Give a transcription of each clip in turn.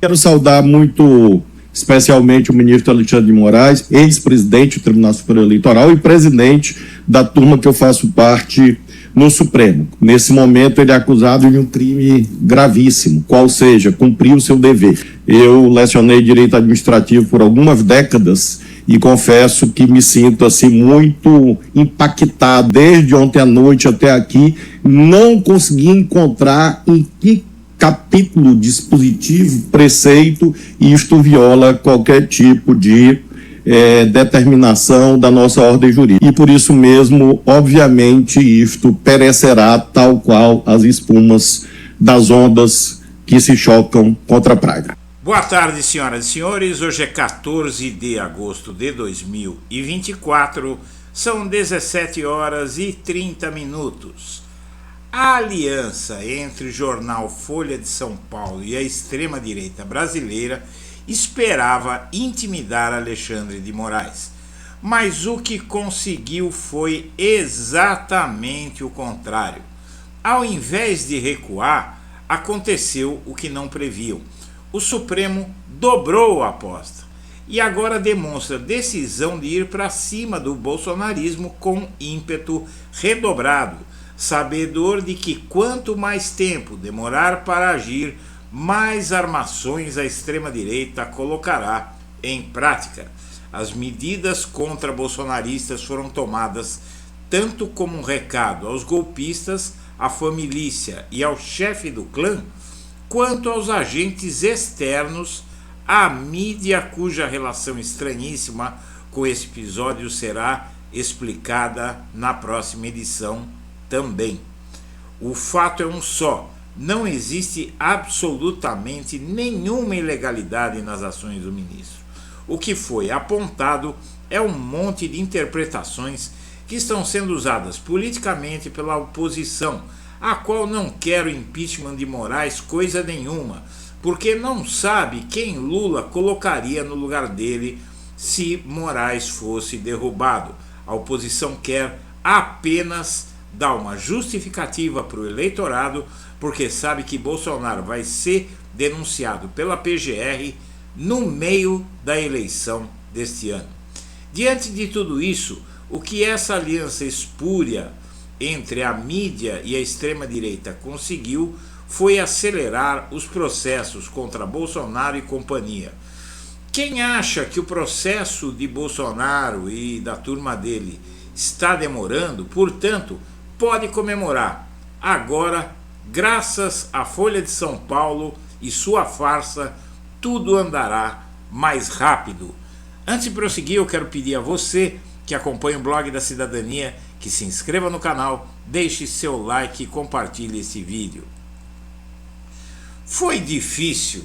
Quero saudar muito especialmente o ministro Alexandre de Moraes, ex-presidente do Tribunal Superior Eleitoral e presidente da turma que eu faço parte no Supremo. Nesse momento ele é acusado de um crime gravíssimo, qual seja, cumprir o seu dever. Eu lecionei direito administrativo por algumas décadas e confesso que me sinto assim muito impactado. Desde ontem à noite até aqui, não consegui encontrar em que capítulo, dispositivo, preceito, e isto viola qualquer tipo de determinação da nossa ordem jurídica. E por isso mesmo, obviamente, isto perecerá tal qual as espumas das ondas que se chocam contra a praia. Boa tarde, senhoras e senhores. Hoje é 14 de agosto de 2024, são 17 horas e 30 minutos. A aliança entre o jornal Folha de São Paulo e a extrema-direita brasileira esperava intimidar Alexandre de Moraes, mas o que conseguiu foi exatamente o contrário. Ao invés de recuar, aconteceu o que não previam. O Supremo dobrou a aposta e agora demonstra decisão de ir para cima do bolsonarismo com ímpeto redobrado, sabedor de que quanto mais tempo demorar para agir, mais armações a extrema-direita colocará em prática. As medidas contra bolsonaristas foram tomadas tanto como um recado aos golpistas, à família e ao chefe do clã, quanto aos agentes externos, à mídia cuja relação estranhíssima com esse episódio será explicada na próxima edição também. O fato é um só: não existe absolutamente nenhuma ilegalidade nas ações do ministro. O que foi apontado é um monte de interpretações que estão sendo usadas politicamente pela oposição, a qual não quer o impeachment de Moraes coisa nenhuma, porque não sabe quem Lula colocaria no lugar dele se Moraes fosse derrubado. A oposição quer apenas dar uma justificativa para o eleitorado, porque sabe que Bolsonaro vai ser denunciado pela PGR no meio da eleição deste ano. Diante de tudo isso, o que essa aliança espúria entre a mídia e a extrema-direita conseguiu foi acelerar os processos contra Bolsonaro e companhia. Quem acha que o processo de Bolsonaro e da turma dele está demorando, portanto, pode comemorar. Agora, graças à Folha de São Paulo e sua farsa, tudo andará mais rápido. Antes de prosseguir, eu quero pedir a você que acompanha o blog da Cidadania que se inscreva no canal, deixe seu like e compartilhe esse vídeo. Foi difícil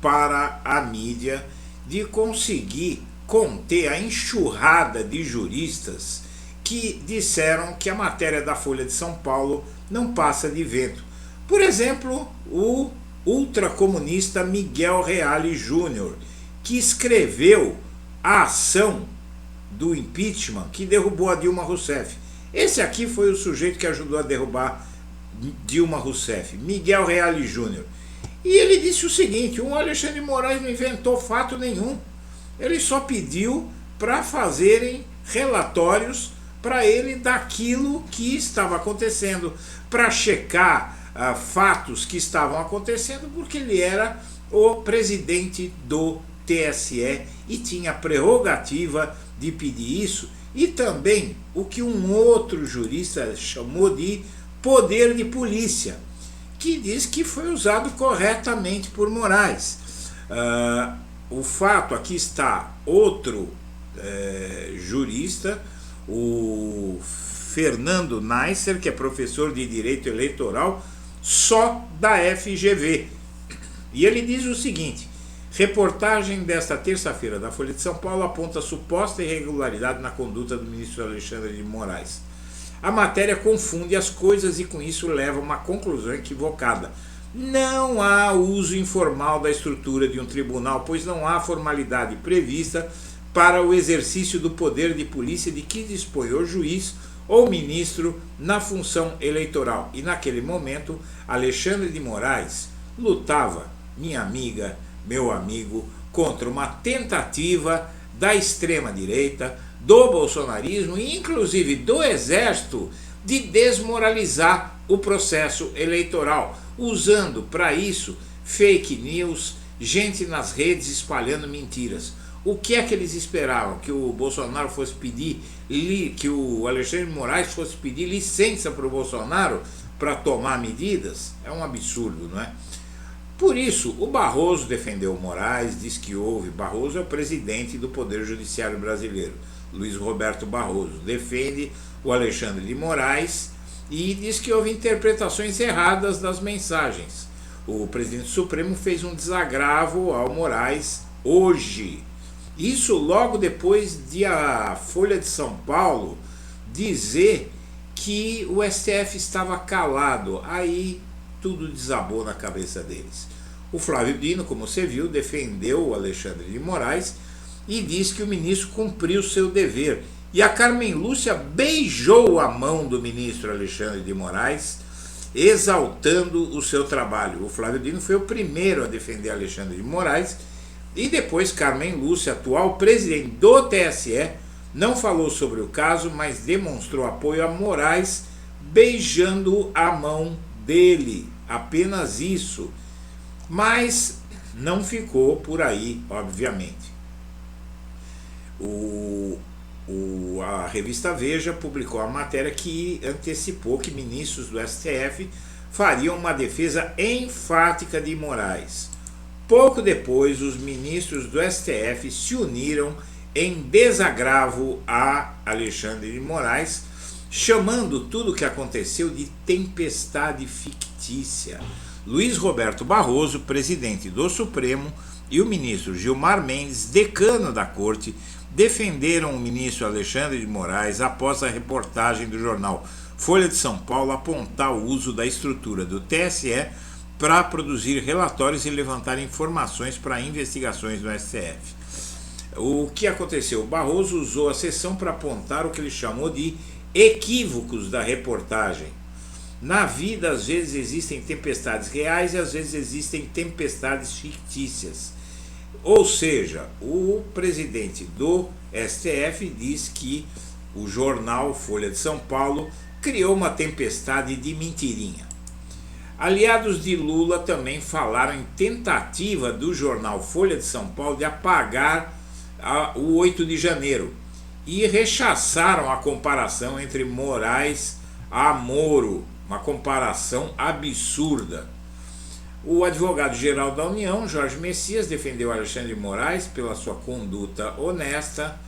para a mídia de conseguir conter a enxurrada de juristas que disseram que a matéria da Folha de São Paulo não passa de vento. Por exemplo, o ultracomunista Miguel Reale Júnior, que escreveu a ação do impeachment que derrubou a Dilma Rousseff. Esse aqui foi o sujeito que ajudou a derrubar Dilma Rousseff, Miguel Reale Júnior. E ele disse o seguinte: o Alexandre de Moraes não inventou fato nenhum. Ele só pediu para fazerem relatórios para ele daquilo que estava acontecendo, para checar fatos que estavam acontecendo, porque ele era o presidente do TSE e tinha prerrogativa de pedir isso, e também o que um outro jurista chamou de poder de polícia, que diz que foi usado corretamente por Moraes. O fato, aqui está outro jurista, o Fernando Neisser, que é professor de Direito Eleitoral só da FGV. E ele diz o seguinte: reportagem desta terça-feira da Folha de São Paulo aponta suposta irregularidade na conduta do ministro Alexandre de Moraes. A matéria confunde as coisas e com isso leva a uma conclusão equivocada. Não há uso informal da estrutura de um tribunal, pois não há formalidade prevista para o exercício do poder de polícia de que dispõe o juiz ou ministro na função eleitoral. E naquele momento, Alexandre de Moraes lutava, minha amiga, meu amigo, contra uma tentativa da extrema-direita, do bolsonarismo e inclusive do Exército de desmoralizar o processo eleitoral, usando para isso fake news, gente nas redes espalhando mentiras. O que é que eles esperavam? Que o Bolsonaro fosse pedir, que o Alexandre de Moraes fosse pedir licença para o Bolsonaro para tomar medidas? É um absurdo, não é? Por isso, o Barroso defendeu o Moraes, diz que houve. Barroso é o presidente do Poder Judiciário brasileiro. Luiz Roberto Barroso defende o Alexandre de Moraes e diz que houve interpretações erradas das mensagens. O presidente Supremo fez um desagravo ao Moraes hoje. Isso logo depois de a Folha de São Paulo dizer que o STF estava calado. Aí tudo desabou na cabeça deles. O Flávio Dino, como você viu, defendeu o Alexandre de Moraes e disse que o ministro cumpriu seu dever. E a Carmen Lúcia beijou a mão do ministro Alexandre de Moraes, exaltando o seu trabalho. O Flávio Dino foi o primeiro a defender Alexandre de Moraes e depois Carmen Lúcia, atual presidente do TSE, não falou sobre o caso, mas demonstrou apoio a Moraes, beijando a mão dele, apenas isso. Mas não ficou por aí, obviamente. A revista Veja publicou a matéria que antecipou que ministros do STF fariam uma defesa enfática de Moraes. Pouco depois, os ministros do STF se uniram em desagravo a Alexandre de Moraes, chamando tudo o que aconteceu de tempestade fictícia. Luiz Roberto Barroso, presidente do Supremo, e o ministro Gilmar Mendes, decano da Corte, defenderam o ministro Alexandre de Moraes após a reportagem do jornal Folha de São Paulo apontar o uso da estrutura do TSE para produzir relatórios e levantar informações para investigações do STF. O que aconteceu? O Barroso usou a sessão para apontar o que ele chamou de equívocos da reportagem. Na vida, às vezes existem tempestades reais e às vezes existem tempestades fictícias. Ou seja, o presidente do STF diz que o jornal Folha de São Paulo criou uma tempestade de mentirinha. Aliados de Lula também falaram em tentativa do jornal Folha de São Paulo de apagar o 8 de janeiro e rechaçaram a comparação entre Moraes a Moro, uma comparação absurda. O advogado-geral da União, Jorge Messias, defendeu Alexandre de Moraes pela sua conduta honesta.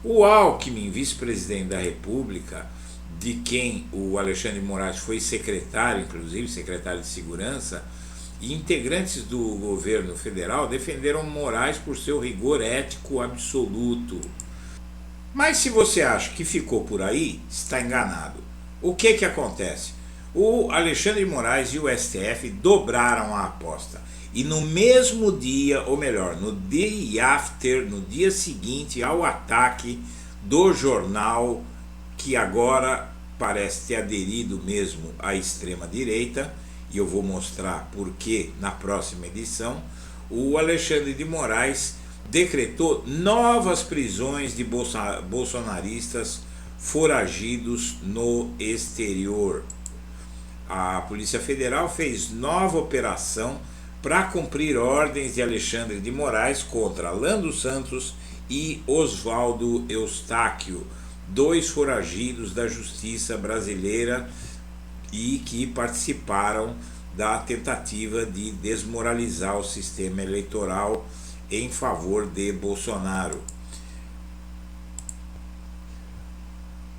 O Alckmin, vice-presidente da República, de quem o Alexandre de Moraes foi secretário, inclusive secretário de Segurança, e integrantes do governo federal defenderam Moraes por seu rigor ético absoluto. Mas se você acha que ficou por aí, está enganado. O que acontece? O Alexandre de Moraes e o STF dobraram a aposta. E no mesmo dia, ou melhor, no day after, no dia seguinte ao ataque do jornal, que agora parece ter aderido mesmo à extrema-direita, e eu vou mostrar por que na próxima edição, o Alexandre de Moraes decretou novas prisões de bolsonaristas foragidos no exterior. A Polícia Federal fez nova operação para cumprir ordens de Alexandre de Moraes contra Lando Santos e Oswaldo Eustáquio, dois foragidos da Justiça brasileira e que participaram da tentativa de desmoralizar o sistema eleitoral em favor de Bolsonaro.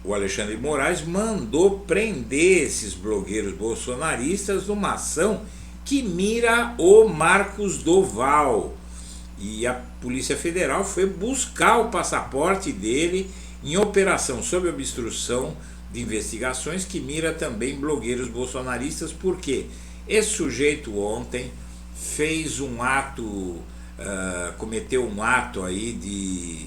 O Alexandre de Moraes mandou prender esses blogueiros bolsonaristas numa ação que mira o Marcos Doval. E a Polícia Federal foi buscar o passaporte dele em operação sob obstrução de investigações que mira também blogueiros bolsonaristas, porque esse sujeito ontem fez um ato, cometeu um ato aí de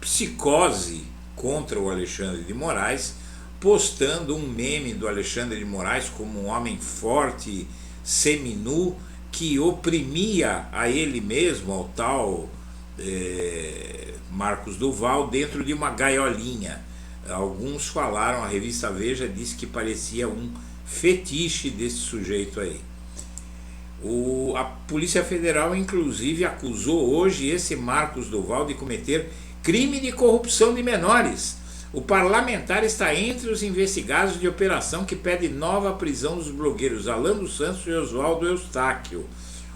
psicose contra o Alexandre de Moraes, postando um meme do Alexandre de Moraes como um homem forte, seminu, que oprimia a ele mesmo, ao tal Marcos Duval, dentro de uma gaiolinha. Alguns falaram, a revista Veja disse que parecia um fetiche desse sujeito aí. A Polícia Federal, inclusive, acusou hoje esse Marcos Duval de cometer crime de corrupção de menores. O parlamentar está entre os investigados de operação que pede nova prisão dos blogueiros Alan dos Santos e Oswaldo Eustáquio.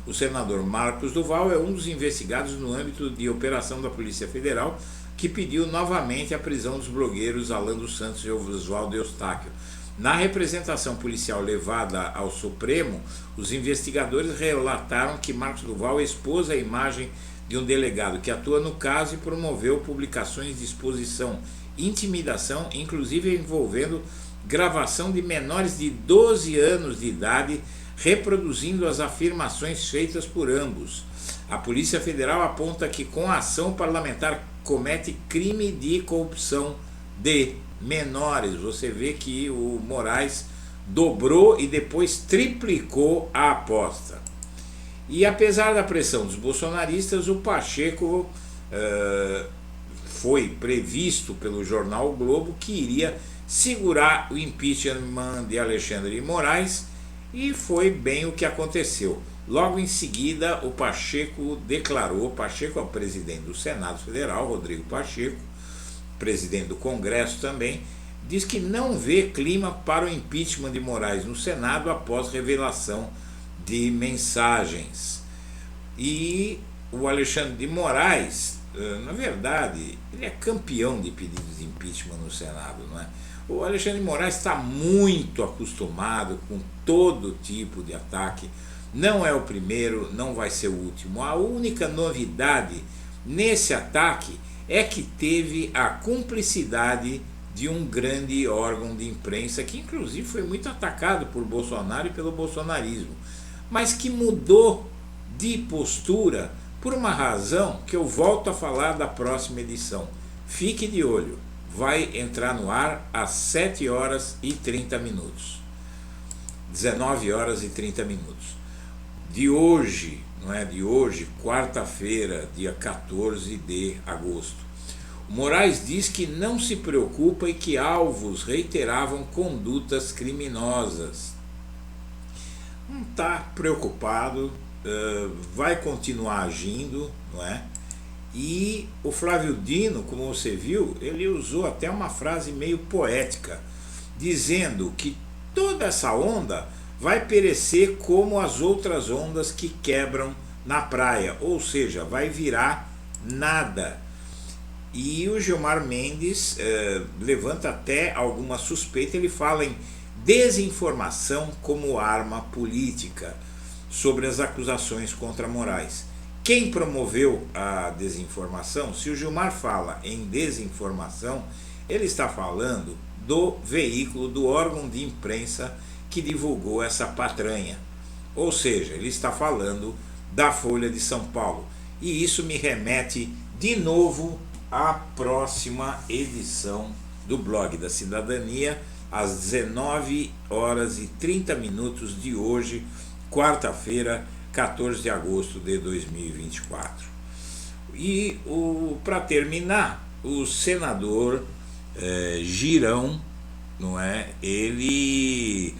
O senador Marcos Duval é um dos investigados no âmbito de operação da Polícia Federal que pediu novamente a prisão dos blogueiros Alan dos Santos e Oswaldo Eustáquio. Na representação policial levada ao Supremo, os investigadores relataram que Marcos Duval expôs a imagem de um delegado que atua no caso e promoveu publicações de exposição, intimidação, inclusive envolvendo gravação de menores de 12 anos de idade, reproduzindo as afirmações feitas por ambos. A Polícia Federal aponta que com a ação parlamentar comete crime de corrupção de menores. Você vê que o Moraes dobrou e depois triplicou a aposta. E apesar da pressão dos bolsonaristas, o Pacheco foi previsto pelo jornal o Globo que iria segurar o impeachment de Alexandre de Moraes, e foi bem o que aconteceu. Logo em seguida, o Pacheco declarou, Pacheco é o presidente do Senado Federal, Rodrigo Pacheco, presidente do Congresso também, diz que não vê clima para o impeachment de Moraes no Senado após revelação de mensagens. E o Alexandre de Moraes, na verdade, ele é campeão de pedidos de impeachment no Senado, não é? O Alexandre de Moraes está muito acostumado com todo tipo de ataque. Não é o primeiro, não vai ser o último. A única novidade nesse ataque é que teve a cumplicidade de um grande órgão de imprensa, que inclusive foi muito atacado por Bolsonaro e pelo bolsonarismo, mas que mudou de postura por uma razão que eu volto a falar da próxima edição. Fique de olho, vai entrar no ar às 7 horas e 30 minutos. 19 horas e 30 minutos. De hoje, não é de hoje, quarta-feira, dia 14 de agosto. O Moraes diz que não se preocupa e que alvos reiteravam condutas criminosas. Não está preocupado, vai continuar agindo, não é? E o Flávio Dino, como você viu, ele usou até uma frase meio poética, dizendo que toda essa onda vai perecer como as outras ondas que quebram na praia, ou seja, vai virar nada. E o Gilmar Mendes levanta até alguma suspeita, ele fala em desinformação como arma política sobre as acusações contra Moraes. Quem promoveu a desinformação? Se o Gilmar fala em desinformação, ele está falando do veículo, do órgão de imprensa que divulgou essa patranha. Ou seja, ele está falando da Folha de São Paulo. E isso me remete de novo à próxima edição do Blog da Cidadania, às 19 horas e 30 minutos de hoje, quarta-feira, 14 de agosto de 2024. E para terminar, o senador Girão, não é? Ele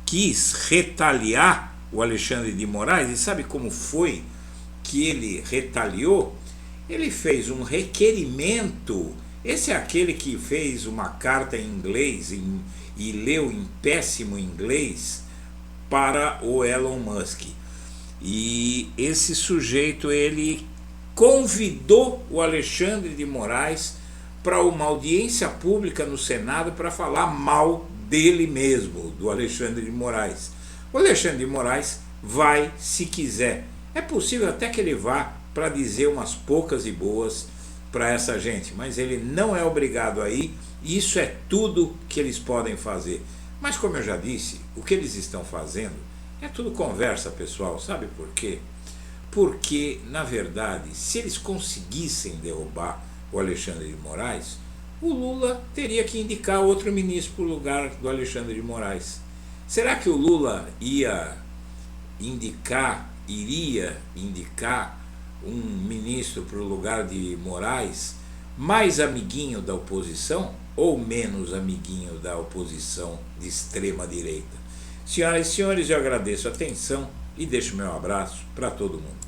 quis retaliar o Alexandre de Moraes, e sabe como foi que ele retaliou? Ele fez um requerimento. Esse é aquele que fez uma carta em inglês e leu em péssimo inglês para o Elon Musk. E esse sujeito, ele convidou o Alexandre de Moraes para uma audiência pública no Senado para falar mal dele mesmo, do Alexandre de Moraes. O Alexandre de Moraes vai se quiser. É possível até que ele vá para dizer umas poucas e boas para essa gente, mas ele não é obrigado a ir, e isso é tudo que eles podem fazer. Mas como eu já disse, o que eles estão fazendo é tudo conversa, pessoal. Sabe por quê? Porque, na verdade, se eles conseguissem derrubar o Alexandre de Moraes, o Lula teria que indicar outro ministro para o lugar do Alexandre de Moraes. Será que o Lula ia iria indicar um ministro para o lugar de Moraes mais amiguinho da oposição ou menos amiguinho da oposição de extrema direita? Senhoras e senhores, eu agradeço a atenção e deixo meu abraço para todo mundo.